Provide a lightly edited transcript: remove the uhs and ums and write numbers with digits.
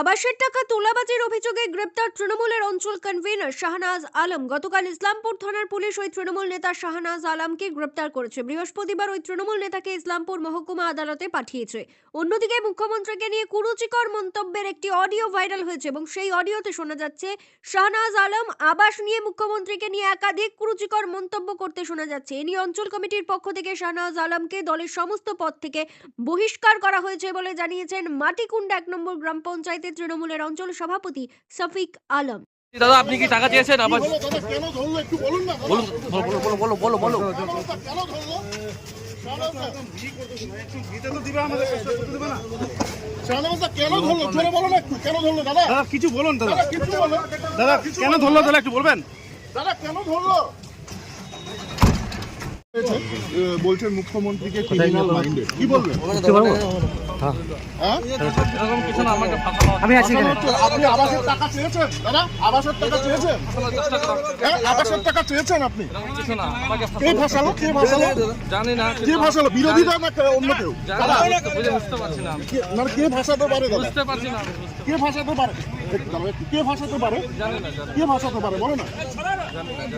আবাসের টাকা তোলাবাজির অভিযোগে গ্রেপ্তার তৃণমূলের অঞ্চল কনভেনর শাহনাজ আলম। গতকাল ইসলামপুর থানার পুলিশ ওই তৃণমূল নেতা শাহনাজ আলমকে গ্রেপ্তার করেছে। বৃহস্পতিবার ওই তৃণমূল নেতাকে ইসলামপুর মহকুমা আদালতে পাঠিয়েছে। অন্যদিকে মুখ্যমন্ত্রীকে নিয়ে কুরুচিকর মন্তব্যের একটি অডিও ভাইরাল হয়েছে এবং সেই অডিওতে শোনা যাচ্ছে শাহনাজ আলম আবাস নিয়ে মুখ্যমন্ত্রীকে নিয়ে একাধিক কুরুচিকর মন্তব্য করতে শোনা যাচ্ছে। এ নিয়ে অঞ্চল কমিটির পক্ষ থেকে শাহনাজ আলমকে দলের সমস্ত পদ থেকে বহিষ্কার করা হয়েছে বলে জানিয়েছেন মাটিকুন্ডা 1 নম্বর গ্রাম পঞ্চায়েতের তৃণমূলের অঞ্চল সভাপতি শফিক আলম। দাদা আপনি কি টাকা চেয়েছেন? আবার কেন ধরলো একটু বলুন না। বলুন বলো বলো বলো বলো কেন ধরলো? শাহনাজদা কেন ধরলো? জোরে বলো না একটু, কেন ধরলো দাদা? দাদা কিছু বলুন দাদা। কিছু বলো। দাদা কেন ধরলো দাদা একটু বলবেন? দাদা কেন ধরলো? বলছেন মুখ্যমন্ত্রীকে ক্রিমিনাল মাইন্ডেড, কি বলবেন? হ্যাঁ? এরকম কিছু না, আমাকে ফাঁকা আমি আছি এখানে। আপনি আবাসের টাকা চেয়েছেন দাদা? আবাসের টাকা চেয়েছেন? হ্যাঁ, আবাসের টাকা চেয়েছেন আপনি? কিছু না, আমাকে কে ভাসালো? কে ভাসালো? জানি না, কে ভাসালো? বিরোধীরা না অন্য কেউ? দাদা বুঝতে পারছি না, মানে কে ভাসাতে পারে দাদা? বুঝতে পারছি না, কে ভাসাতে পারে? একটু দাঁড়াও, কে ভাসাতে পারে? জানি না। কে ভাসাতে পারে বলো না।